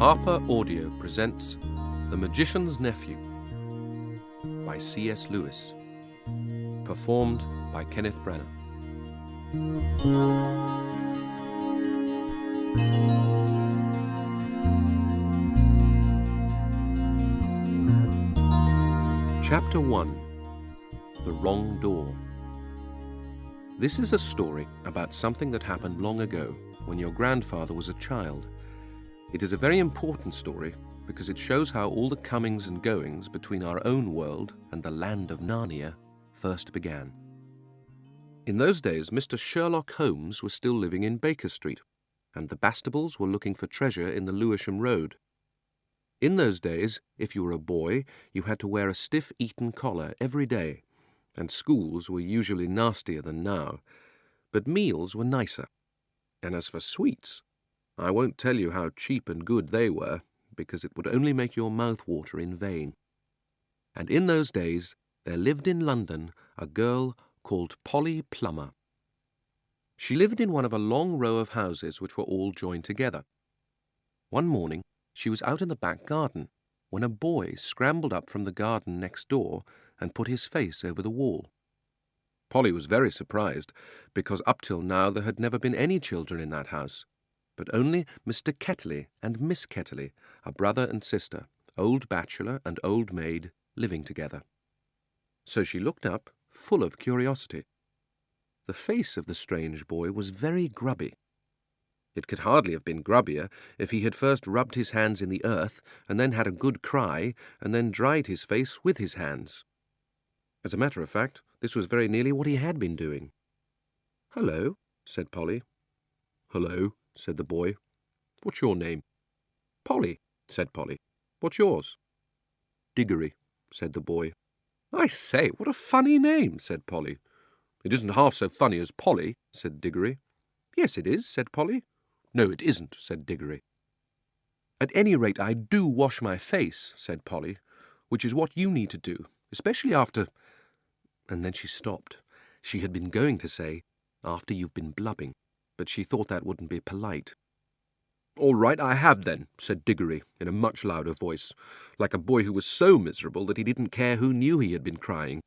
Harper Audio presents The Magician's Nephew by C.S.LEWIS, performed by Kenneth Branagh. Chapter 1. The Wrong Door. This is a story about something that happened long ago when your grandfather was a child. It is a very important story because it shows how all the comings and goings between our own world and the land of Narnia first began. In those days, Mr. Sherlock Holmes was still living in Baker Street, and the Bastables were looking for treasure in the Lewisham Road. In those days, if you were a boy, you had to wear a stiff Eton collar every day, and schools were usually nastier than now, but meals were nicer. And as for sweets, I won't tell you how cheap and good they were, because it would only make your mouth water in vain. And in those days there lived in London a girl called Polly Plummer. She lived in one of a long row of houses which were all joined together. One morning she was out in the back garden when a boy scrambled up from the garden next door and put his face over the wall. Polly was very surprised, because up till now there had never been any children in that house, but only Mr. Kettley and Miss Kettley, a brother and sister, old bachelor and old maid, living together. So she looked up, full of curiosity. The face of the strange boy was very grubby. It could hardly have been grubbier if he had first rubbed his hands in the earth and then had a good cry and then dried his face with his hands. As a matter of fact, this was very nearly what he had been doing. "Hello," said Polly. "Hello," said the boy. "What's your name?" "Polly," said Polly. "What's yours?" "Diggory," said the boy. "I say, what a funny name," said Polly. "It isn't half so funny as Polly," said Diggory. "Yes, it is," said Polly. "No, it isn't," said Diggory. "At any rate, I do wash my face," said Polly, "which is what you need to do, especially after—" And then she stopped. She had been going to say, "after you've been blubbing," but she thought that wouldn't be polite. "All right, I have then," said Diggory in a much louder voice, like a boy who was so miserable that he didn't care who knew he had been crying.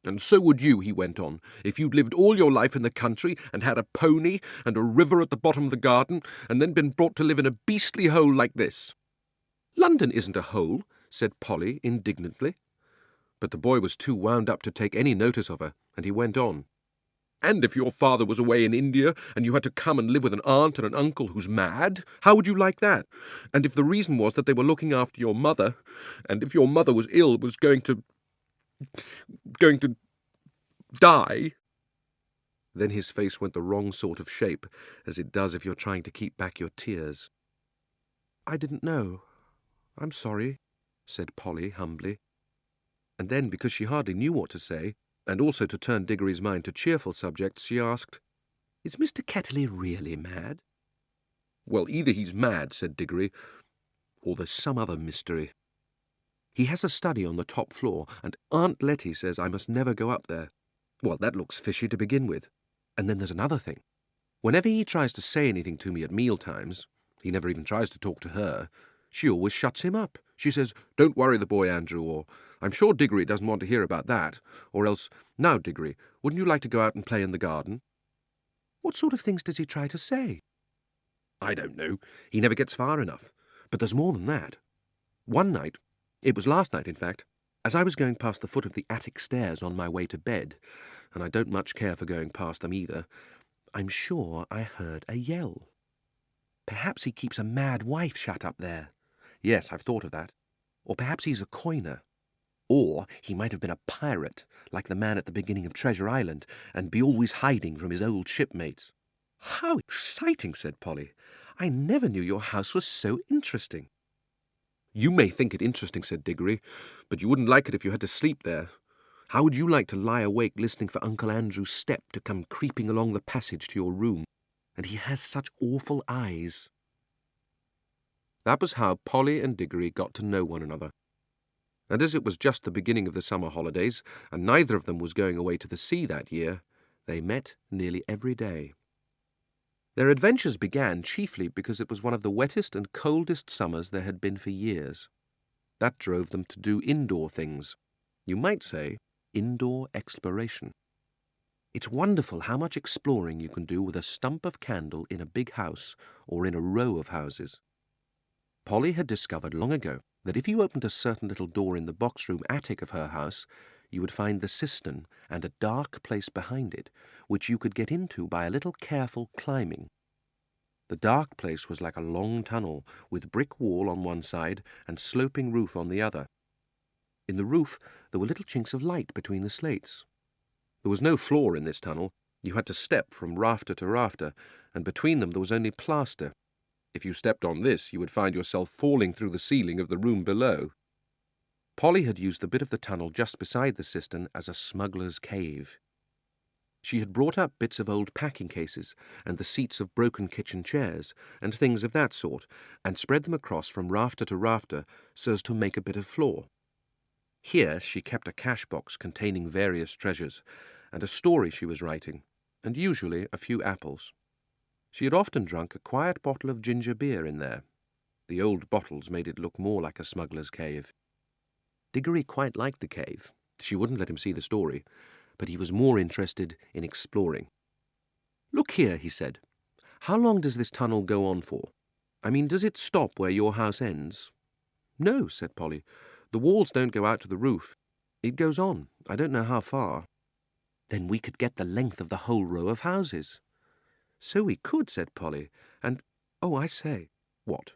"And so would you," he went on, "if you'd lived all your life in the country and had a pony and a river at the bottom of the garden and then been brought to live in a beastly hole like this." "London isn't a hole," said Polly indignantly. But the boy was too wound up to take any notice of her, and he went on. "And if your father was away in India and you had to come and live with an aunt and an uncle who's mad, how would you like that? And if the reason was that they were looking after your mother, and if your mother was ill, was going to die—" Then his face went the wrong sort of shape, as it does if you're trying to keep back your tears. "I didn't know. I'm sorry," said Polly humbly. And then, because she hardly knew what to say, and also to turn Diggory's mind to cheerful subjects, she asked, "Is Mr. Kettley really mad?" "Well, either he's mad," said Diggory, "or there's some other mystery. He has a study on the top floor, and Aunt Letty says I must never go up there. Well, that looks fishy to begin with. And then there's another thing. Whenever he tries to say anything to me at meal-times, he never even tries to talk to her, she always shuts him up. She says, 'Don't worry the boy, Andrew,' or 'I'm sure Diggory doesn't want to hear about that,' or else, 'Now, Diggory, wouldn't you like to go out and play in the garden?'" "What sort of things does he try to say?" "I don't know. He never gets far enough. But there's more than that. One night, it was last night in fact, as I was going past the foot of the attic stairs on my way to bed, and I don't much care for going past them either, I'm sure I heard a yell. Perhaps he keeps a mad wife shut up there. Yes, I've thought of that. Or perhaps he's a coiner. Or he might have been a pirate, like the man at the beginning of Treasure Island, and be always hiding from his old shipmates." "How exciting," said Polly. "I never knew your house was so interesting." "You may think it interesting," said Diggory, "but you wouldn't like it if you had to sleep there. How would you like to lie awake listening for Uncle Andrew's step to come creeping along the passage to your room? And he has such awful eyes." That was how Polly and Diggory got to know one another. And as it was just the beginning of the summer holidays, and neither of them was going away to the sea that year, they met nearly every day. Their adventures began chiefly because it was one of the wettest and coldest summers there had been for years. That drove them to do indoor things. You might say indoor exploration. It's wonderful how much exploring you can do with a stump of candle in a big house or in a row of houses. Polly had discovered long ago that if you opened a certain little door in the box-room attic of her house, you would find the cistern and a dark place behind it, which you could get into by a little careful climbing. The dark place was like a long tunnel, with brick wall on one side and sloping roof on the other. In the roof there were little chinks of light between the slates. There was no floor in this tunnel. You had to step from rafter to rafter, and between them there was only plaster. If you stepped on this, you would find yourself falling through the ceiling of the room below. Polly had used the bit of the tunnel just beside the cistern as a smuggler's cave. She had brought up bits of old packing cases and the seats of broken kitchen chairs and things of that sort, and spread them across from rafter to rafter so as to make a bit of floor. Here she kept a cash box containing various treasures, and a story she was writing, and usually a few apples. She had often drunk a quiet bottle of ginger beer in there. The old bottles made it look more like a smuggler's cave. Diggory quite liked the cave. She wouldn't let him see the story, but he was more interested in exploring. "Look here," he said. "How long does this tunnel go on for? I mean, does it stop where your house ends?" "No," said Polly. "The walls don't go out to the roof. It goes on. I don't know how far." "Then we could get the length of the whole row of houses." "So we could," said Polly. "And, oh, I say." "What?"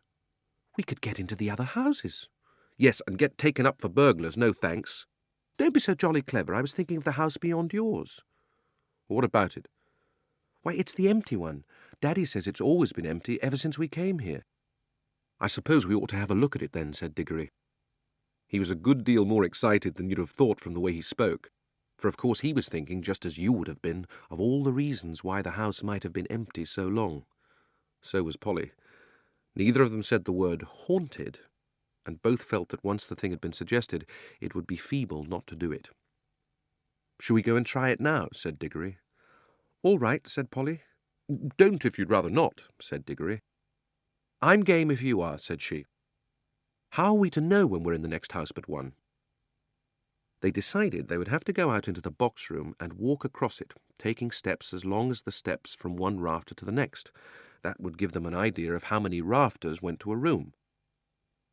"We could get into the other houses." "Yes, and get taken up for burglars, no thanks." "Don't be so jolly clever. I was thinking of the house beyond yours." "What about it?" "Why, it's the empty one. Daddy says it's always been empty ever since we came here." "I suppose we ought to have a look at it then," said Diggory. He was a good deal more excited than you'd have thought from the way he spoke, for of course he was thinking, just as you would have been, of all the reasons why the house might have been empty so long. So was Polly. Neither of them said the word haunted, and both felt that once the thing had been suggested, it would be feeble not to do it. "Shall we go and try it now?" said Diggory. "All right," said Polly. "Don't if you'd rather not," said Diggory. "I'm game if you are," said she. "How are we to know when we're in the next house but one?" They decided they would have to go out into the box room and walk across it, taking steps as long as the steps from one rafter to the next. That would give them an idea of how many rafters went to a room.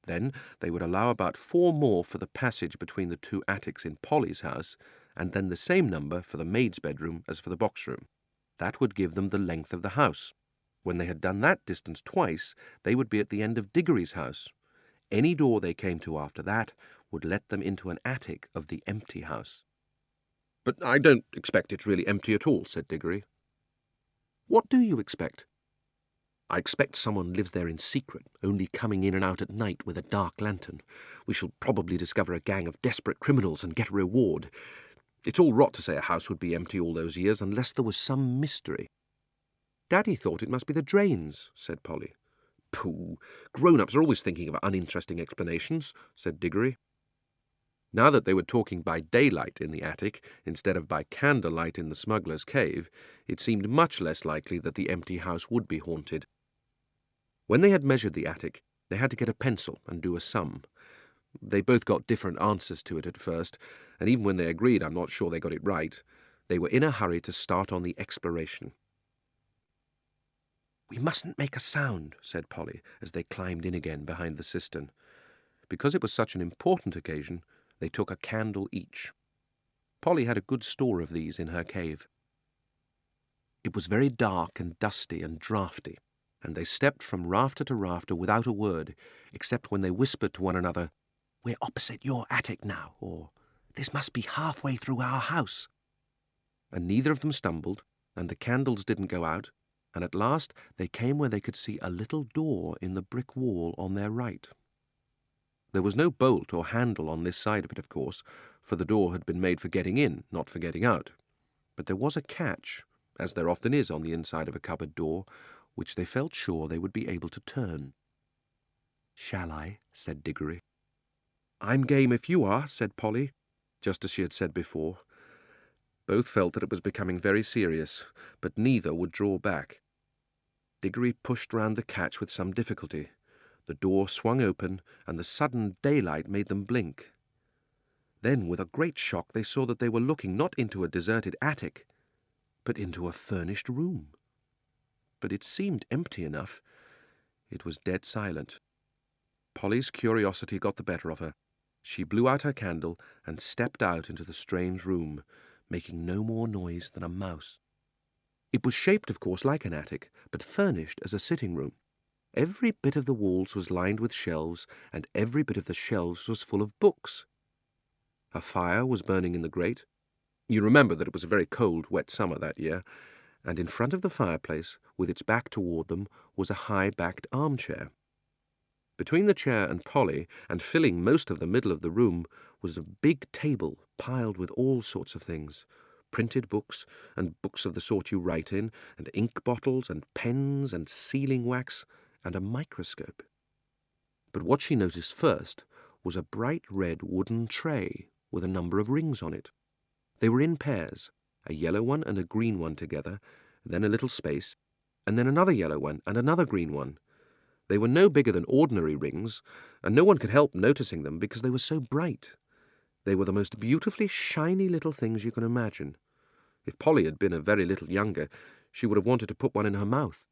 Then they would allow about 4 more for the passage between the 2 attics in Polly's house, and then the same number for the maid's bedroom as for the box room. That would give them the length of the house. When they had done that distance twice, they would be at the end of Diggory's house. Any door they came to after that would let them into an attic of the empty house. "But I don't expect it's really empty at all," said Diggory. "What do you expect?" "I expect someone lives there in secret, only coming in and out at night with a dark lantern. We shall probably discover a gang of desperate criminals and get a reward. It's all rot to say a house would be empty all those years unless there was some mystery." "Daddy thought it must be the drains," said Polly. "Pooh! Grown-ups are always thinking of uninteresting explanations," said Diggory. Now that they were talking by daylight in the attic instead of by candlelight in the smuggler's cave, it seemed much less likely that the empty house would be haunted. When they had measured the attic, they had to get a pencil and do a sum. They both got different answers to it at first, and even when they agreed, I'm not sure they got it right. They were in a hurry to start on the exploration. "We mustn't make a sound," said Polly, as they climbed in again behind the cistern. Because it was such an important occasion, they took a candle each. Polly had a good store of these in her cave. It was very dark and dusty and draughty, and they stepped from rafter to rafter without a word, except when they whispered to one another, "We're opposite your attic now," or "This must be halfway through our house." And neither of them stumbled, and the candles didn't go out, and at last they came where they could see a little door in the brick wall on their right. There was no bolt or handle on this side of it, of course, for the door had been made for getting in, not for getting out. But there was a catch, as there often is on the inside of a cupboard door, which they felt sure they would be able to turn. "Shall I?" said Diggory. "I'm game if you are," said Polly, just as she had said before. Both felt that it was becoming very serious, but neither would draw back. Diggory pushed round the catch with some difficulty. The door swung open, and the sudden daylight made them blink. Then, with a great shock, they saw that they were looking not into a deserted attic, but into a furnished room. But it seemed empty enough. It was dead silent. Polly's curiosity got the better of her. She blew out her candle and stepped out into the strange room, making no more noise than a mouse. It was shaped, of course, like an attic, but furnished as a sitting room. Every bit of the walls was lined with shelves, and every bit of the shelves was full of books. A fire was burning in the grate. You remember that it was a very cold, wet summer that year, and in front of the fireplace, with its back toward them, was a high-backed armchair. Between the chair and Polly, and filling most of the middle of the room, was a big table piled with all sorts of things, printed books, and books of the sort you write in, and ink bottles, and pens, and sealing wax, and a microscope. But what she noticed first was a bright red wooden tray with a number of rings on it. They were in pairs, a yellow one and a green one together, then a little space, and then another yellow one and another green one. They were no bigger than ordinary rings, and no one could help noticing them because they were so bright. They were the most beautifully shiny little things you can imagine. If Polly had been a very little younger, she would have wanted to put one in her mouth.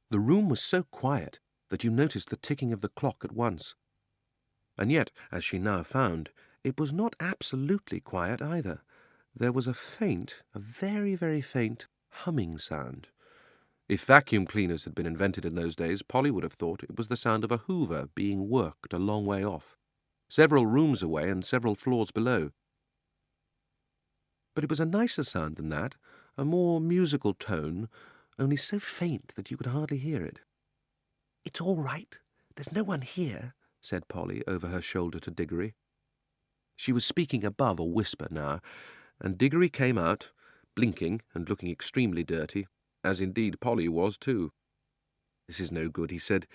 The room was so quiet that you noticed the ticking of the clock at once. And yet, as she now found, it was not absolutely quiet either. There was a very, very faint humming sound. If vacuum cleaners had been invented in those days, Polly would have thought it was the sound of a hoover being worked a long way off, several rooms away and several floors below. But it was a nicer sound than that, a more musical tone, only so faint that you could hardly hear it. "It's all right. There's no one here," said Polly over her shoulder to Diggory. She was speaking above a whisper now, and Diggory came out, blinking and looking extremely dirty, as indeed Polly was too. "This is no good," he said.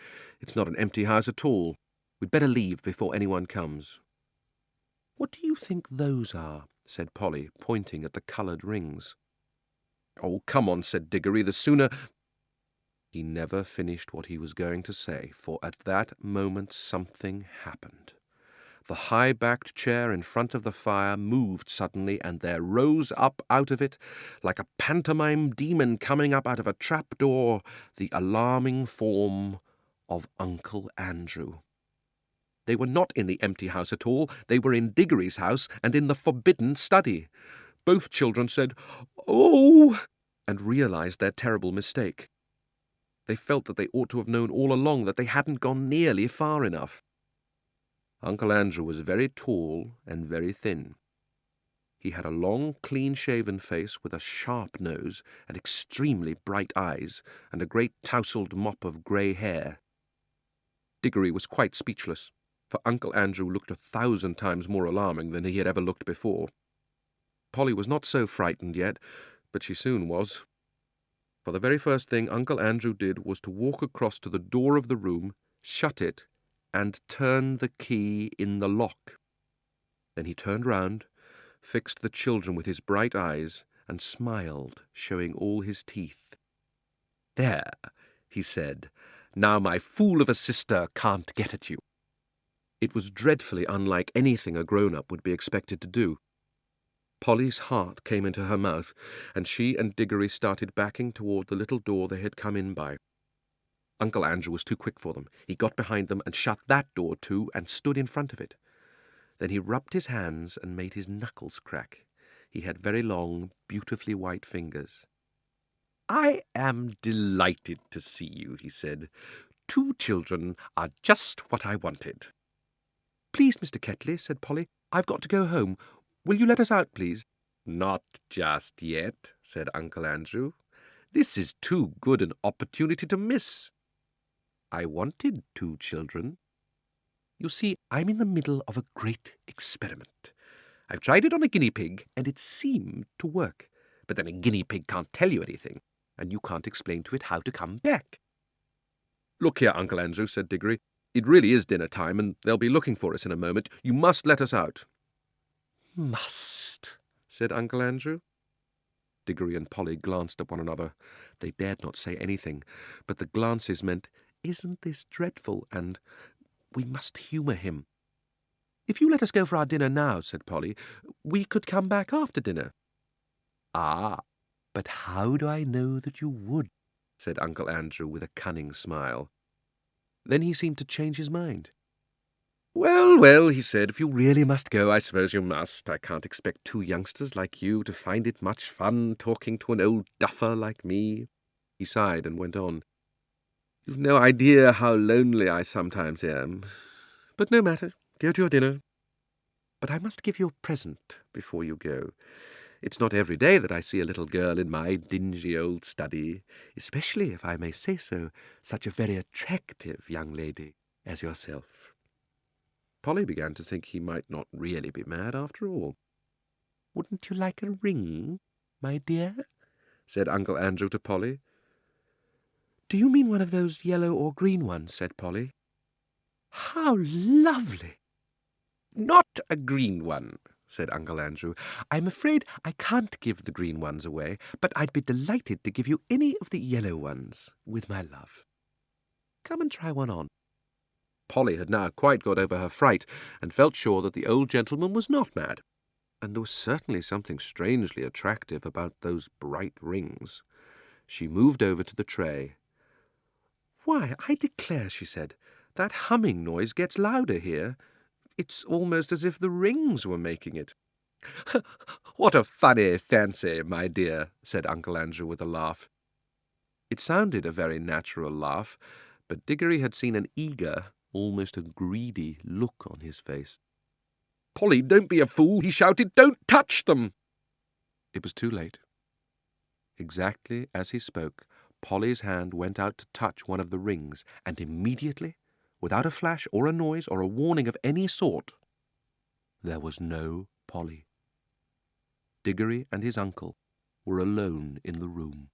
"It's not an empty house at all. We'd better leave before anyone comes." "What do you think those are?" said Polly, pointing at the coloured rings. "Oh, come on," said Diggory, "the sooner—" He never finished what he was going to say, for at that moment something happened. The high-backed chair in front of the fire moved suddenly, and there rose up out of it, like a pantomime demon coming up out of a trap-door, the alarming form of Uncle Andrew. They were not in the empty house at all. They were in Diggory's house and in the forbidden study. Both children said, "Oh!" and realized their terrible mistake. They felt that they ought to have known all along that they hadn't gone nearly far enough. Uncle Andrew was very tall and very thin. He had a long, clean-shaven face with a sharp nose and extremely bright eyes and a great tousled mop of grey hair. Diggory was quite speechless, for Uncle Andrew looked 1,000 times more alarming than he had ever looked before. Polly was not so frightened yet, but she soon was. For the very first thing Uncle Andrew did was to walk across to the door of the room, shut it, and turn the key in the lock. Then he turned round, fixed the children with his bright eyes, and smiled, showing all his teeth. "There," he said, "now my fool of a sister can't get at you." It was dreadfully unlike anything a grown-up would be expected to do. Polly's heart came into her mouth, and she and Diggory started backing toward the little door they had come in by. Uncle Andrew was too quick for them. He got behind them and shut that door too, and stood in front of it. Then he rubbed his hands and made his knuckles crack. He had very long, beautifully white fingers. "I am delighted to see you," he said. "Two children are just what I wanted." "Please, Mr. Ketley," said Polly, "I've got to go home. Will you let us out, please?" "Not just yet," said Uncle Andrew. "This is too good an opportunity to miss. I wanted two children. You see, I'm in the middle of a great experiment. I've tried it on a guinea pig, and it seemed to work. But then a guinea pig can't tell you anything, and you can't explain to it how to come back." "Look here, Uncle Andrew," said Diggory. "It really is dinner time, and they'll be looking for us in a moment. You must let us out." "Must," said Uncle Andrew. Diggory and Polly glanced at one another. They dared not say anything, but the glances meant, "Isn't this dreadful?" and "We must humour him." "If you let us go for our dinner now," said Polly, "we could come back after dinner." "Ah, but how do I know that you would?" said Uncle Andrew with a cunning smile. Then he seemed to change his mind. "Well, well," he said, "if you really must go, I suppose you must. I can't expect two youngsters like you to find it much fun talking to an old duffer like me." He sighed and went on. "You've no idea how lonely I sometimes am. But no matter, go to your dinner. But I must give you a present before you go. It's not every day that I see a little girl in my dingy old study, especially, if I may say so, such a very attractive young lady as yourself." Polly began to think he might not really be mad after all. "Wouldn't you like a ring, my dear?" said Uncle Andrew to Polly. "Do you mean one of those yellow or green ones?" said Polly. "How lovely!" "Not a green one," said Uncle Andrew. "I'm afraid I can't give the green ones away, but I'd be delighted to give you any of the yellow ones, with my love. Come and try one on." Polly had now quite got over her fright, and felt sure that the old gentleman was not mad, and there was certainly something strangely attractive about those bright rings. She moved over to the tray. "Why, I declare," she said, "that humming noise gets louder here. It's almost as if the rings were making it." "What a funny fancy, my dear," said Uncle Andrew with a laugh. It sounded a very natural laugh, but Diggory had seen an eager, almost a greedy look on his face. "Polly, don't be a fool," he shouted. "Don't touch them." It was too late. Exactly as he spoke, Polly's hand went out to touch one of the rings, and immediately, without a flash or a noise or a warning of any sort, there was no Polly. Diggory and his uncle were alone in the room.